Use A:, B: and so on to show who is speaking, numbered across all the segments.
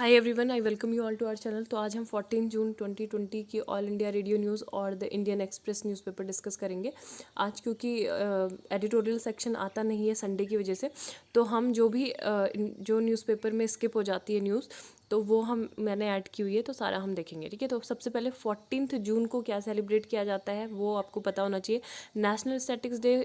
A: Hi everyone, I welcome you all to our channel. तो आज हम 14 जून 2020 की ऑल इंडिया रेडियो न्यूज़ और the Indian express newspaper discuss करेंगे। आज क्योंकि एडिटोरियल सेक्शन आता नहीं है संडे की वजह से, तो हम जो न्यूज़पेपर में स्किप हो जाती है न्यूज़, तो वो मैंने ऐड की हुई है, तो सारा हम देखेंगे। ठीक है, तो सबसे पहले 14 जून को क्या सेलिब्रेट किया जाता है वो आपको पता होना चाहिए। नेशनल स्टैटिक्स डे,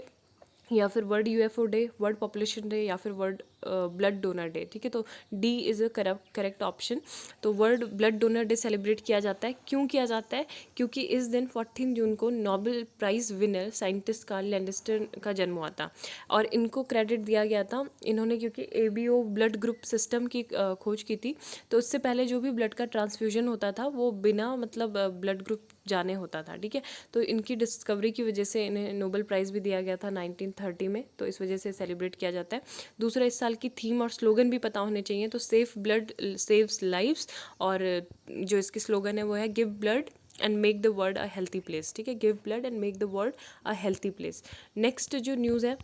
A: या फिर world UFO day, world population day, या फिर वर्ल्ड ब्लड डोनर डे। ठीक है, तो D is a correct option. तो world blood donor day celebrate किया जाता है। क्यों किया जाता है? क्योंकि इस दिन 14 जून को Nobel prize winner scientist Karl Landsteiner का जन्म हुआ था, और इनको क्रेडिट दिया गया था। इन्होंने क्योंकि एबीओ ब्लड ग्रुप सिस्टम की खोज की थी, तो उससे पहले जो भी ब्लड का ट्रांसफ्यूजन होता था वो बिना मतलब ब्लड ग्रुप जाने होता था। ठीक है, तो इनकी डिस्कवरी की वजह से इन्हें नोबेल प्राइज़ भी दिया गया था 1930 में, तो इस वजह से सेलिब्रेट किया जाता है। दूसरा, इस साल की थीम और स्लोगन भी पता होने चाहिए। तो सेफ ब्लड सेव्स लाइव्स, और जो इसकी स्लोगन है वो है give blood and make the world a healthy place. ठीक है, give blood and make the world a healthy place. Next जो न्यूज़ है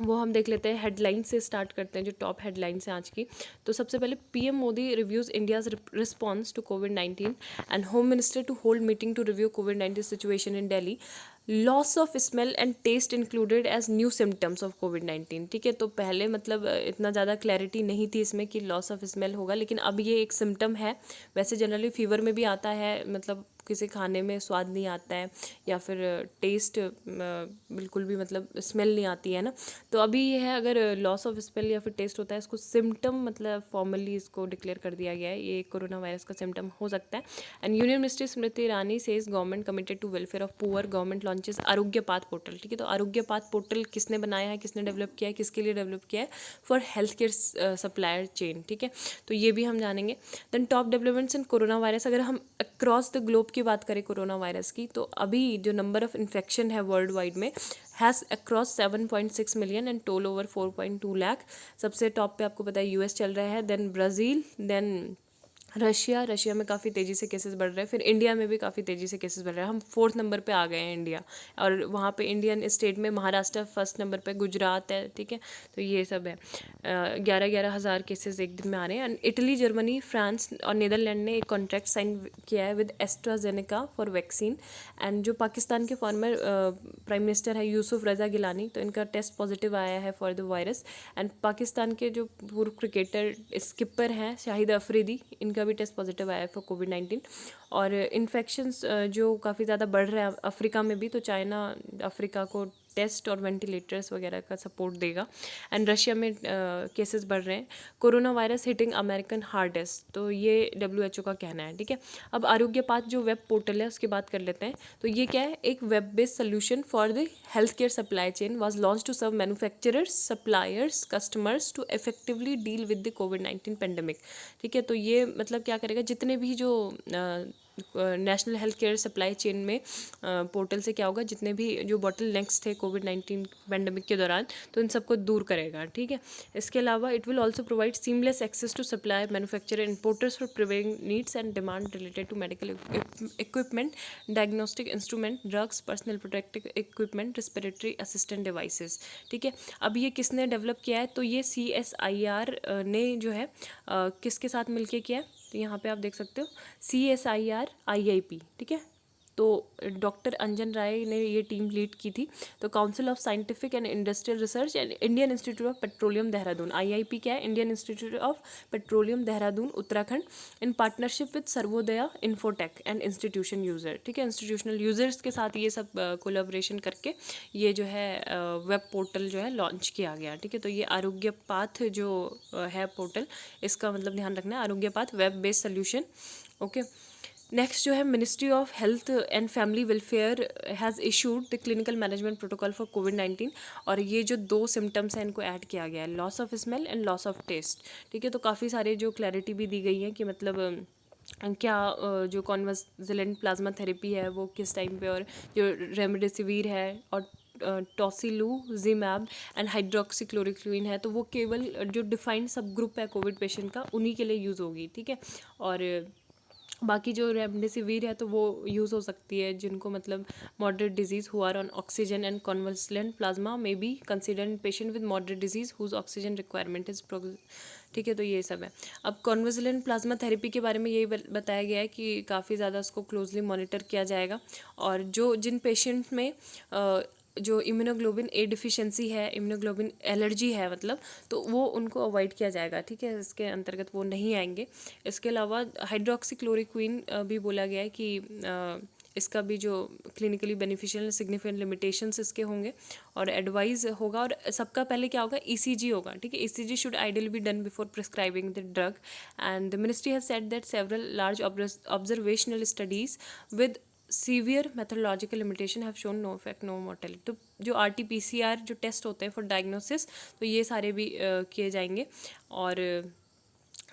A: वो हम देख लेते हैं। हेडलाइन से स्टार्ट करते हैं, जो टॉप हेडलाइंस हैं आज की। तो सबसे पहले, PM Modi reviews India's response to कोविड-19 and home minister to hold meeting to review कोविड-19 situation in Delhi. Loss of smell and taste included as new symptoms of कोविड-19। ठीक है, तो पहले मतलब इतना ज़्यादा क्लैरिटी नहीं थी इसमें कि लॉस ऑफ स्मेल होगा, लेकिन अब ये एक सिम्टम है। वैसे जनरली फीवर में भी आता है, मतलब किसी खाने में स्वाद नहीं आता है, या फिर टेस्ट बिल्कुल भी मतलब स्मेल नहीं आती है ना। तो अभी ये है, अगर लॉस ऑफ स्मेल या फिर टेस्ट होता है, इसको सिम्टम मतलब फॉर्मली इसको डिक्लेयर कर दिया गया है, ये कोरोना वायरस का सिम्टम हो सकता है। And union minister Smriti Irani says government committed to welfare of poor, government launches Aarogya path portal. ठीक है, तो आरोग्य पाथ पोर्टल किसने बनाया है, किसने डेवलप किया है, किसके लिए डेवलप किया है? For health care supplier chain. ठीक है, तो ये भी हम जानेंगे। Then top developments in corona virus. अगर हम अक्रॉस द ग्लोब की बात करें कोरोना वायरस की, तो अभी जो नंबर ऑफ इन्फेक्शन है वर्ल्ड वाइड में has across 7.6 million and told over 4.2 lakh. सबसे टॉप पे आपको पता है यूएस चल रहा है, देन ब्राज़ील, देन रशिया में काफ़ी तेज़ी से केसेस बढ़ रहे हैं, फिर इंडिया में भी काफ़ी तेज़ी से केसेस बढ़ रहे हैं। हम 4th नंबर पे आ गए हैं इंडिया, और वहाँ पे इंडियन स्टेट में महाराष्ट्र 1st नंबर पे, गुजरात है। ठीक है, तो ये सब है। 11-11 हज़ार केसेस एक दिन में आ रहे हैं। एंड इटली, जर्मनी, फ्रांस और नीदरलैंड ने एक कॉन्ट्रैक्ट साइन किया है with AstraZeneca for vaccine. And जो पाकिस्तान के फॉर्मर प्राइम मिनिस्टर है यूसुफ रज़ा गिलानी, तो इनका टेस्ट पॉजिटिव आया है for the virus. And Pakistan के जो पूर्व क्रिकेटर स्किपर हैं शाहिद अफरीदी, इनका भी टेस्ट पॉजिटिव आया है फॉर कोविड-19। और इन्फेक्शंस जो काफ़ी ज़्यादा बढ़ रहे हैं अफ्रीका में भी, तो चाइना अफ्रीका को टेस्ट और वेंटिलेटर्स वगैरह का सपोर्ट देगा। एंड रशिया में केसेस बढ़ रहे हैं। Corona virus hitting American hardest, तो ये WHO का कहना है। ठीक है, अब आरोग्य पाथ जो वेब पोर्टल है उसकी बात कर लेते हैं। तो ये क्या है? एक web based solution for the health care supply chain was launch to serve manufacturers, suppliers, customers to effectively deal with the कोविड-19 पेंडेमिक। ठीक है, तो ये मतलब क्या करेगा, जितने भी जो national health care supply chain में पोर्टल से क्या होगा, जितने भी जो बॉटल नेक्स थे कोविड-19 पेंडेमिक के दौरान, तो इन सबको दूर करेगा। ठीक है, इसके अलावा it will also provide seamless access to supply manufacturer importers for prevailing needs and demand related to medical equipment, diagnostic instrument, drugs, personal protective equipment, respiratory assistant devices. ठीक है, अब ये किसने डेवलप किया है? तो ये CSIR ने जो है किसके साथ मिलके किया है? तो यहाँ पे आप देख सकते हो CSIR IIP। ठीक है, तो डॉक्टर अंजन राय ने ये टीम लीड की थी। तो council of scientific and industrial research and Indian institute of petroleum Dehradun, IIP क्या है? Indian institute of petroleum Dehradun Uttarakhand, in partnership with Sarvodaya infotech and institution user. ठीक है, इंस्टीट्यूशनल यूज़र्स के साथ ये सब कोलेबोरेशन करके ये जो है वेब पोर्टल जो है लॉन्च किया गया। ठीक है, तो ये आरोग्य पाथ जो है पोर्टल, इसका मतलब ध्यान रखना है, Aarogya path web based solution. Okay, next जो है, ministry of health and family welfare has issued the clinical management protocol for कोविड-19, और ये जो 2 सिम्टम्स हैं इनको ऐड किया गया है, loss of smell and loss of taste. ठीक है, तो काफ़ी सारे जो क्लैरिटी भी दी गई है कि मतलब क्या जो कॉन्वालेंट प्लाज्मा थेरेपी है वो किस टाइम पे, और जो रेमडेसिविर है और टोसिलूजिमैब एंड हाइड्रोक्सीक्लोरोक्विन है, तो वो केवल जो डिफाइंड सब ग्रुप है कोविड पेशेंट का, उन्हीं के लिए यूज़ होगी। ठीक है, और बाकी जो रेमडेसिविर है तो वो यूज़ हो सकती है जिनको मतलब moderate disease who are on oxygen and convalescent plasma may be considered patient with moderate disease whose oxygen requirement is ठीक है, तो ये सब है। अब कॉन्वोल्यूशन प्लाज्मा थेरेपी के बारे में यही बताया गया है कि काफ़ी ज़्यादा उसको क्लोजली मॉनिटर किया जाएगा, और जिन पेशेंट में जो इम्यूनोग्लोबिन ए डिफिशिएंसी है, इम्यूनोग्लोबिन एलर्जी है मतलब, तो वो उनको अवॉइड किया जाएगा, ठीक है, इसके अंतर्गत वो नहीं आएंगे। इसके अलावा हाइड्रोक्सीक्लोरोक्वीन भी बोला गया है कि इसका भी जो क्लिनिकली बेनिफिशियल सिग्निफिकेंट लिमिटेशंस इसके होंगे, और एडवाइस होगा, और सबका पहले क्या होगा, ईसीजी होगा, ठीक है। ECG should ideally be done before prescribing the drug, and the ministry has said that several large observational studies with severe methodological limitation have shown no effect no mortality. तो जो RT-PCR जो test होते हैं for diagnosis, तो ये सारे भी किए जाएंगे, और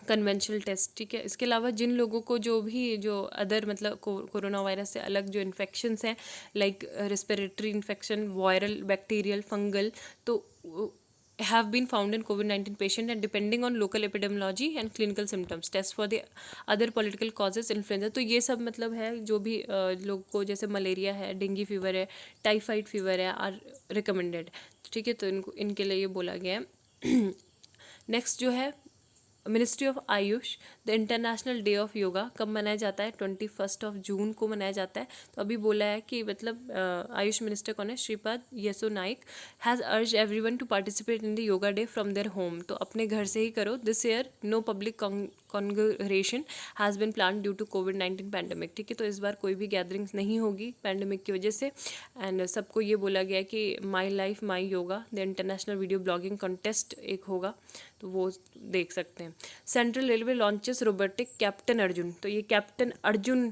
A: कन्वेंशनल टेस्ट, ठीक है। इसके अलावा जिन लोगों को जो अदर मतलब कोरोना वायरस से अलग जो इन्फेक्शंस हैं, like respiratory infection, viral, bacterial, fungal, तो have been found in COVID-19 patient, and depending on local epidemiology and clinical symptoms test for the other political causes influenza। तो ये सब मतलब है जो भी लोग को जैसे मलेरिया है, डेंगू फीवर है, टाइफाइड फीवर है, आर रिकमेंडेड, ठीक है। तो इनके लिए ये बोला गया है। नेक्स्ट जो है ministry of Ayush, the international day of yoga कब मनाया जाता है, 21 जून को मनाया जाता है। तो अभी बोला है कि मतलब आयुष मिनिस्टर कौन है, Shripad Yesso Naik has urge everyone to participate in the yoga day from their home. तो अपने घर से ही करो। This year no public congregation has been plan due to कोविड-19 पैंडमिक, ठीक है। तो इस बार कोई भी गैदरिंग्स नहीं होगी पैंडमिक की वजह से, एंड सबको ये बोला गया है कि my life my yoga the international video blogging contest एक होगा, तो वो देख सकते हैं। Central railway launches robotic captain Arjun. तो ये captain Arjun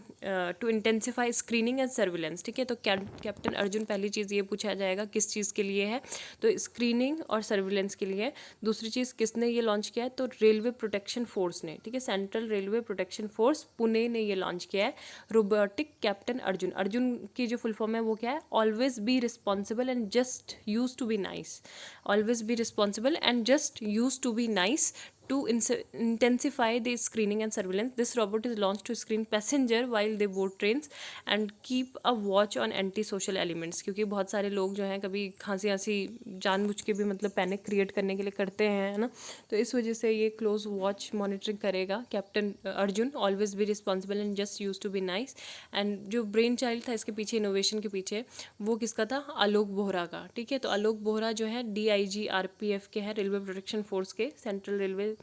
A: to intensify screening and surveillance, ठीक है। तो कैप्टन अर्जुन पहली चीज़ ये पूछा जाएगा किस चीज़ के लिए है, तो स्क्रीनिंग और सर्विलेंस के लिए है। दूसरी चीज़ किसने ये लॉन्च किया है, तो रेलवे प्रोटेक्शन फोर्स ने, ठीक है। Central railway protection force Pune ने ये लॉन्च किया है रोबोटिक कैप्टन अर्जुन। अर्जुन की जो फुल फॉर्म है वो क्या है, always be responsible and just use to be nice. Always be responsible and just use to be nice to intensify the screening and surveillance. This robot is launched to screen passenger while they board trains and keep a watch on anti-social elements। क्योंकि बहुत सारे लोग जो हैं कभी खांसी जानबूझ के भी मतलब पैनिक क्रिएट करने के लिए करते हैं, है ना। तो इस वजह से ये क्लोज वॉच मॉनिटरिंग करेगा captain Arjun. Always be responsible and just use to be nice. And जो ब्रेन चाइल्ड था इसके पीछे, इनोवेशन के पीछे, वो किसका था, आलोक बोहरा का, ठीक है। तो आलोक बोहरा जो है DIG RPF के हैं, रेलवे प्रोटेक्शन फोर्स के, सेंट्रल रेलवे।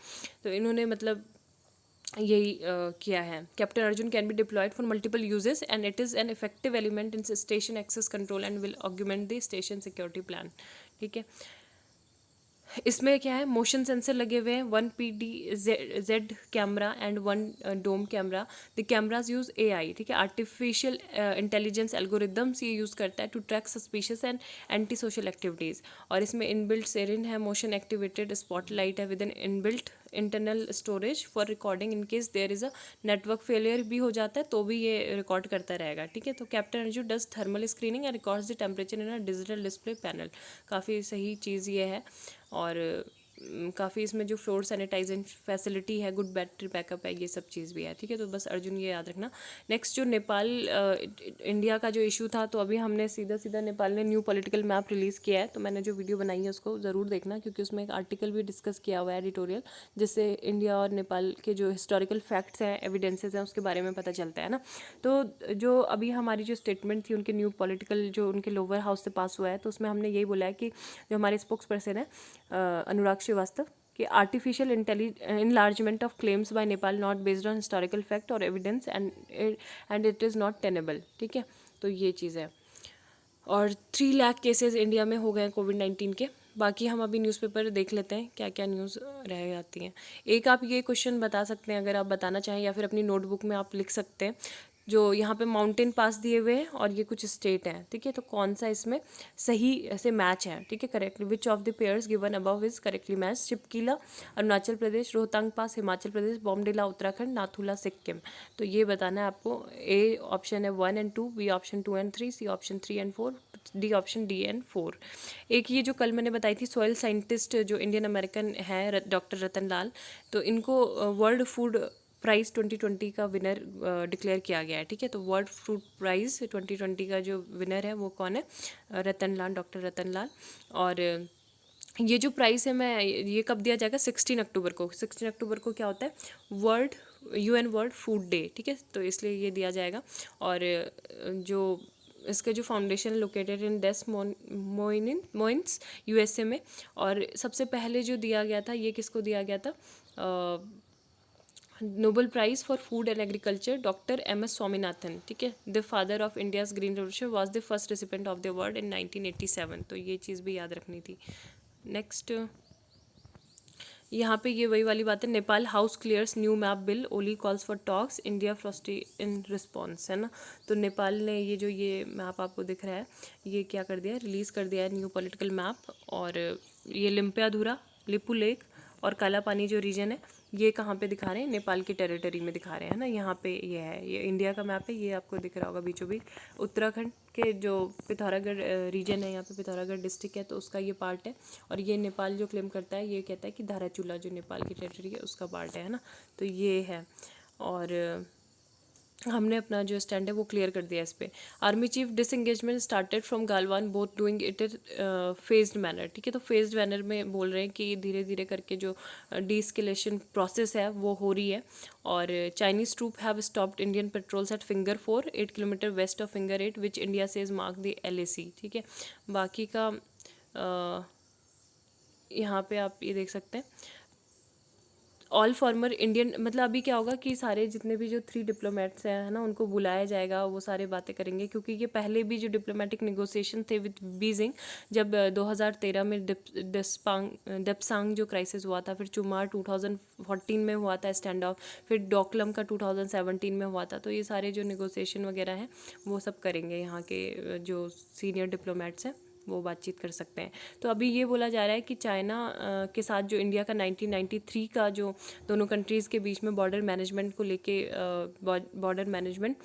A: तो इन्होंने मतलब यही किया है। Captain Arjun can be deployed for multiple uses and it is an effective element in station access control and will augment the station security plan, ठीक है। इसमें क्या है, मोशन सेंसर लगे हुए हैं, 1 PDZ camera and 1 dome camera. The cameras use AI, ठीक है, आर्टिफिशियल इंटेलिजेंस एल्गोरिदम्स ये यूज़ करता है to track suspicious and anti social activities. और इसमें इनबिल्ट सेरिन है, मोशन एक्टिवेटेड स्पॉटलाइट है with an inbuilt internal storage for recording in case there is a network failure भी हो जाता है तो भी ये रिकॉर्ड करता रहेगा, ठीक है। तो captain Arjun does thermal screening and records the temperature in a digital display panel. काफ़ी सही चीज़ ये है, और काफ़ी इसमें जो फ्लोर सैनिटाइजेशन फैसिलिटी है, गुड बैटरी बैकअप है, ये सब चीज़ भी है, ठीक है। तो बस अर्जुन ये याद रखना। नेक्स्ट जो नेपाल इंडिया का जो इशू था, तो अभी हमने सीधा नेपाल ने न्यू पॉलिटिकल मैप रिलीज़ किया है। तो मैंने जो वीडियो बनाई है उसको ज़रूर देखना, क्योंकि उसमें एक आर्टिकल भी डिस्कस किया हुआ है एडिटोरियल, जिससे इंडिया और नेपाल के जो हिस्टोरिकल फैक्ट्स हैं, एविडेंसेस हैं, उसके बारे में पता चलता है ना। तो जो अभी हमारी जो स्टेटमेंट थी उनके न्यू पॉलिटिकल जो उनके लोअर हाउस से पास हुआ है, तो उसमें हमने यही बोला है कि जो हमारे स्पोक्स पर्सन है अनुराग श्रीवास्तव, कि artificial enlargement of claims by Nepal not based on historical fact और evidence and it is not tenable, ठीक है। तो ये चीज़ है। और 3 लाख केसेस इंडिया में हो गए कोविड-19 के। बाकी हम अभी न्यूज़पेपर देख लेते हैं क्या क्या न्यूज़ रह जाती हैं। एक आप ये क्वेश्चन बता सकते हैं अगर आप बताना चाहें, या फिर अपनी नोटबुक में आप लिख सकते हैं। जो यहाँ पे माउंटेन पास दिए हुए हैं और ये कुछ स्टेट हैं, ठीक है। तो कौन सा इसमें सही ऐसे मैच है, ठीक है, correctly which of the pairs given above is correctly match. Shipkila Arunachal Pradesh, Rohtang पास हिमाचल प्रदेश, बॉमडिला उत्तराखंड, नाथुला सिक्किम। तो ये बताना है आपको। A ऑप्शन है 1 and 2, B option 2 and 3, C option 3 and 4, D option D and 4। एक ये जो कल मैंने बताई थी सॉइल साइंटिस्ट जो इंडियन अमेरिकन है डॉक्टर रतन लाल, तो इनको वर्ल्ड फूड प्राइज़ 2020 का विनर डिक्लेयर किया गया है, ठीक है। तो वर्ल्ड फ्रूट प्राइज़ 2020 का जो विनर है वो कौन है, रतन लाल, डॉक्टर रतन लाल। और ये जो प्राइस है मैं ये कब दिया जाएगा, 16 अक्टूबर को। 16 अक्टूबर को क्या होता है, world UN world food day, ठीक है, तो इसलिए ये दिया जाएगा। और जो इसका जो foundation located in Des Moines USA में। और सबसे पहले जो दिया गया था, ये किसको दिया गया था, Nobel prize for food and agriculture, doctor MS Swaminathan, ठीक है। The father of India's green revolution was the first recipient of the award in 1987, तो ये चीज़ भी याद रखनी थी। नेक्स्ट यहाँ पे ये वही वाली बात है, Nepal house clears new map bill, Oli calls for talks, India frosty in response, है ना। तो नेपाल ने ये जो ये मैप आपको दिख रहा है, ये क्या कर दिया, रिलीज़ कर दिया है न्यू पॉलिटिकल मैप। और ये लिम्पियाधुरा, लिपू लेक और काला पानी जो रीजन है, ये कहाँ पे दिखा रहे हैं, नेपाल की टेरिटरी में दिखा रहे हैं ना। यहाँ पे ये है, ये इंडिया का मैप है, ये आपको दिख रहा होगा बीचों बीच। उत्तराखंड के जो पिथौरागढ़ रीजन है, यहाँ पे पिथौरागढ़ डिस्ट्रिक्ट है, तो उसका ये पार्ट है। और ये नेपाल जो क्लेम करता है, ये कहता है कि धाराचूला जो नेपाल की टेरिटरी है उसका पार्ट है ना। तो ये है। और हमने अपना जो स्टैंड है वो क्लियर कर दिया इस पे। Army chief disengagement started from Galwan, both doing it phased manner, ठीक है। तो फेज्ड मैनर में बोल रहे हैं कि धीरे धीरे करके जो डीस्केलेशन प्रोसेस है वो हो रही है। और Chinese troop have stopped Indian patrols at finger 4, 8 kilometre west of finger 8, which India says mark the LAC, ठीक है। बाकी का यहाँ पे आप ये देख सकते हैं, ऑल फॉर्मर इंडियन, मतलब अभी क्या होगा कि सारे जितने भी जो 3 डिप्लोमेट्स हैं, है ना, उनको बुलाया जाएगा, वो सारे बातें करेंगे। क्योंकि ये पहले भी जो डिप्लोमेटिक नेगोशिएशन थे विद बीजिंग, जब 2013 में डेप्सांग जो क्राइसिस हुआ था, फिर चुमार 2014 में हुआ था स्टैंड ऑफ, फिर डोकलम का 2017 में हुआ था। तो ये सारे जो नेगोशिएशन वगैरह हैं वो सब करेंगे यहाँ के जो सीनियर डिप्लोमेट्स हैं, वो बातचीत कर सकते हैं। तो अभी ये बोला जा रहा है कि चाइना के साथ जो इंडिया का 1993 का जो दोनों कंट्रीज़ के बीच में बॉर्डर मैनेजमेंट को लेके बॉर्डर मैनेजमेंट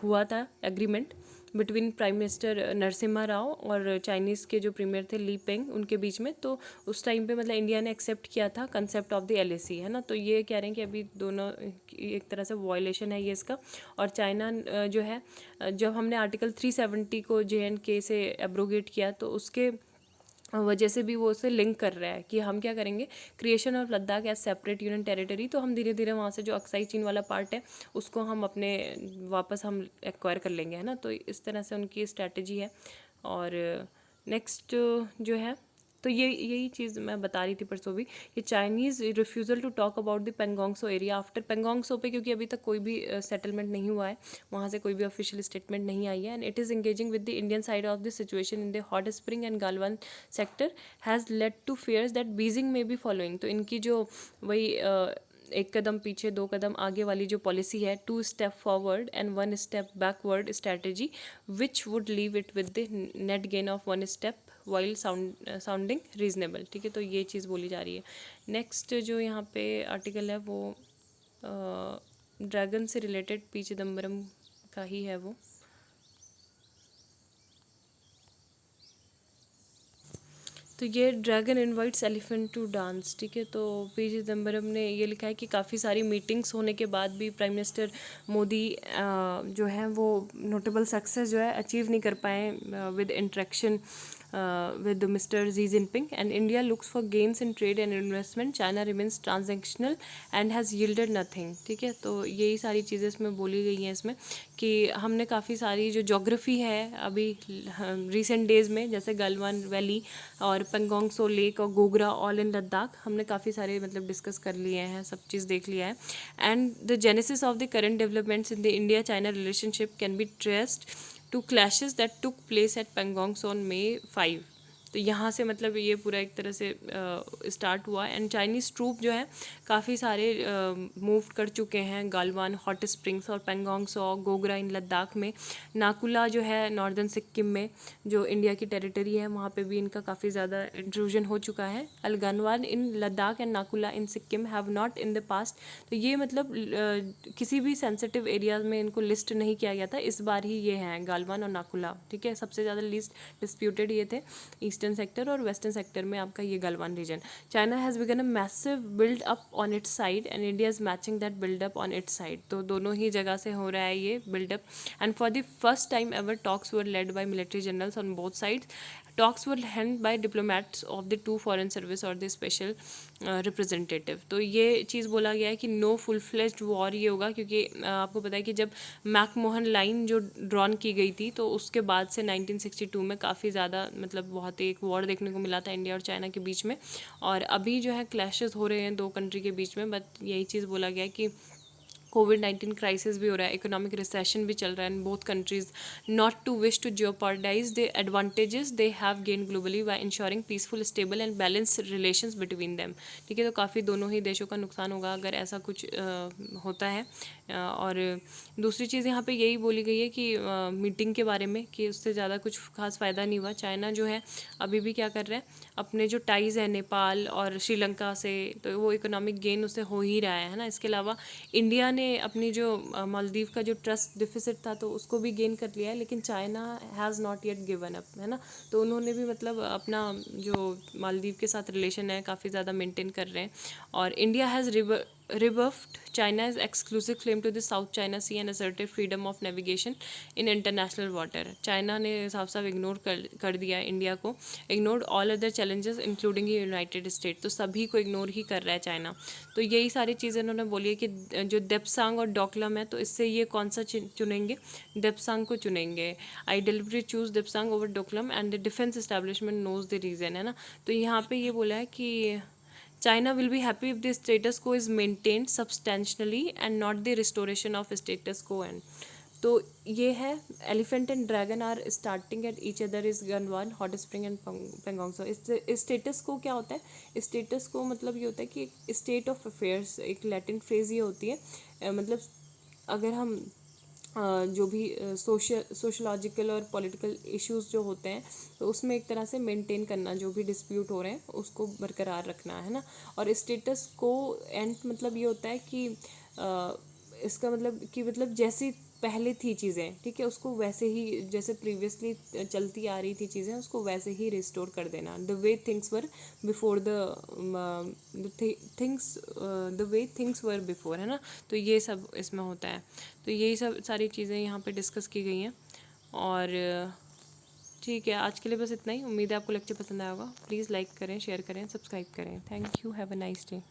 A: हुआ था agreement between prime minister Narasimha Rao और चाइनीज़ के जो प्रीमियर थे ली पेंग, उनके बीच में। तो उस टाइम पे मतलब इंडिया ने एक्सेप्ट किया था कंसेप्ट ऑफ द LAC, है ना। तो ये कह रहे हैं कि अभी दोनों एक तरह से वॉयलेशन है ये इसका। और चाइना जो है, जब हमने आर्टिकल 370 को JNK से एब्रोगेट किया, तो उसके वजह से भी वो उसे लिंक कर रहा है कि हम क्या करेंगे, creation of Ladakh as separate union territory. तो हम धीरे धीरे वहाँ से जो अक्साई चीन वाला पार्ट है उसको हम अपने वापस हम एक्वायर कर लेंगे, है ना। तो इस तरह से उनकी स्ट्रैटेजी है। और नेक्स्ट जो है, तो ये यही चीज़ मैं बता रही थी परसों भी, कि Chinese refusal to talk about the Pangong Tso area after Pangong Tso पे, क्योंकि अभी तक कोई भी सेटलमेंट नहीं हुआ है, वहाँ से कोई भी ऑफिशियल स्टेटमेंट नहीं आई है। And it is engaging with the Indian side of the situation in the hot spring and Galwan sector has led to fears that Beijing may be following. तो इनकी जो वही एक कदम पीछे 2 कदम आगे वाली जो पॉलिसी है, 2 step forward and 1 step backward strategy, which would leave it with the net gain of 1 step while sounding reasonable, ठीक है। तो ये चीज़ बोली जा रही है। नेक्स्ट जो यहाँ पे आर्टिकल है वो ड्रैगन से रिलेटेड पी चिदम्बरम का ही है वो। तो ये dragon invites elephant to dance, ठीक है। तो पी चिदम्बरम ने ये लिखा है कि काफ़ी सारी मीटिंग्स होने के बाद भी प्राइम मिनिस्टर मोदी जो है वो नोटेबल सक्सेस जो है अचीव नहीं कर पाए with interaction with Mr. Xi Jinping, and India looks for gains in trade and investment. China remains transactional and has yielded nothing, ठीक है। तो यही सारी चीज़ें इसमें बोली गई हैं इसमें, कि हमने काफ़ी सारी जो जोग्राफ़ी है अभी रिसेंट डेज़ में, जैसे गलवान वैली और पेंगोंग सो लेक और गोगरा ऑल इन लद्दाख, हमने काफ़ी सारे मतलब डिस्कस कर लिए हैं, सब चीज़ देख लिया है। And the genesis of the current developments in the India China relationship can be traced to clashes that took place at पेंगोंग्स on May 5। तो यहाँ से मतलब ये पूरा एक तरह से स्टार्ट हुआ। एंड चाइनीज़ ट्रूप जो है काफ़ी सारे मूव कर चुके हैं गालवान, हॉट स्प्रिंग्स और पेंगोंग सो, गोगरा इन लद्दाख में, नाकुला जो है नॉर्दर्न सिक्किम में जो इंडिया की टेरिटरी है, वहाँ पे भी इनका काफ़ी ज़्यादा इंट्रूजन हो चुका है। अलगनवान इन Ladakh and Naku La in Sikkim have not in the past. तो ये मतलब किसी भी सेंसिटिव एरियाज में इनको लिस्ट नहीं किया गया था, इस बार ही ये हैं गालवान और नाकुला, ठीक है। सबसे ज़्यादा लिस्ट डिस्प्यूटेड ये थे ईस्टर्न सेक्टर, और वेस्टर्न सेक्टर में आपका ये Galwan region. China has begun a massive build up on its side and India is matching that build up on its side. तो दोनों ही जगह से हो रहा है ये buildup. And for the first time ever talks were led by military generals on both sides. Talks were hand by diplomats of the two foreign service और द स्पेशल रिप्रेजेंटेटिव। तो ये चीज़ बोला गया है कि नो फुल फ्लेज्ड वॉर ये होगा, क्योंकि आपको पता है कि जब मैकमोहन लाइन जो ड्रॉन की गई थी तो उसके बाद से 1962 में काफ़ी ज़्यादा मतलब बहुत ही एक वॉर देखने को मिला था इंडिया और चाइना के बीच में। और अभी जो है क्लैशेस हो रहे हैं दो कंट्री के बीच में, बट यही चीज़ बोला गया है कि कोविड-19 क्राइसिस भी हो रहा है, इकोनॉमिक रिसेशन भी चल रहा है in both countries, not to wish to jeopardise the advantages they have gain globally by ensuring peaceful stable and balance relations between them. ठीक है, तो काफ़ी दोनों ही देशों का नुकसान होगा अगर ऐसा कुछ होता है। और दूसरी चीज़ यहाँ पे यही बोली गई है कि मीटिंग के बारे में कि उससे ज़्यादा कुछ खास फ़ायदा नहीं हुआ। चाइना जो है अभी भी क्या कर रहा है, अपने जो टाइज़ है नेपाल और श्रीलंका से, तो वो इकोनॉमिक गेन उससे हो ही रहा है ना। इसके अलावा इंडिया ने अपनी जो मालदीव का जो ट्रस्ट डिफिसिट था तो उसको भी गेन कर लिया है, लेकिन China has not yet given up, है ना। तो उन्होंने भी मतलब अपना जो मालदीव के साथ रिलेशन है काफ़ी ज़्यादा मेंटेन कर रहे हैं। और India has rebuffed China's exclusive claim to the South China Sea and asserted freedom of navigation in international water। China ने साफ साफ इग्नोर कर दिया इंडिया को, ignored all other challenges including United state. तो सभी को इग्नोर ही कर रहा है चाइना। तो यही सारी चीज़ें उन्होंने बोली है कि जो देप्सांग और डोकलम है तो इससे ये कौन सा चुनेंगे, देप्सांग को चुनेंगे। I deliberately chose Depsang over Doklam and the defence establishment knows the reason, है ना। तो यहाँ पे ये बोला है कि China will be happy if the status quo is maintained substantially and not the restoration of status quo and। तो ये है elephant and dragon are starting at each other is Galwan hot spring and Pangong. So इस status को क्या होता है, status को मतलब ये होता है कि एक स्टेट ऑफ अफेयर्स, एक लैटिन फ्रेज ये होती है। मतलब अगर हम जो भी सोशलॉजिकल और पॉलिटिकल इश्यूज जो होते हैं तो उसमें एक तरह से मेंटेन करना, जो भी डिस्प्यूट हो रहे हैं उसको बरकरार रखना, है ना। और स्टेटस को एंड मतलब ये होता है कि इसका मतलब जैसी पहले थी चीज़ें, ठीक है, उसको वैसे ही जैसे प्रीवियसली चलती आ रही थी चीज़ें उसको वैसे ही रिस्टोर कर देना। The way things were before the way things were before, है ना। तो ये सब इसमें होता है। तो यही सब सारी चीज़ें यहाँ पे डिस्कस की गई हैं। और ठीक है, आज के लिए बस इतना ही। उम्मीद है आपको लेक्चर पसंद आया होगा। प्लीज़ लाइक करें, शेयर करें, सब्सक्राइब करें। Thank you, have a nice day.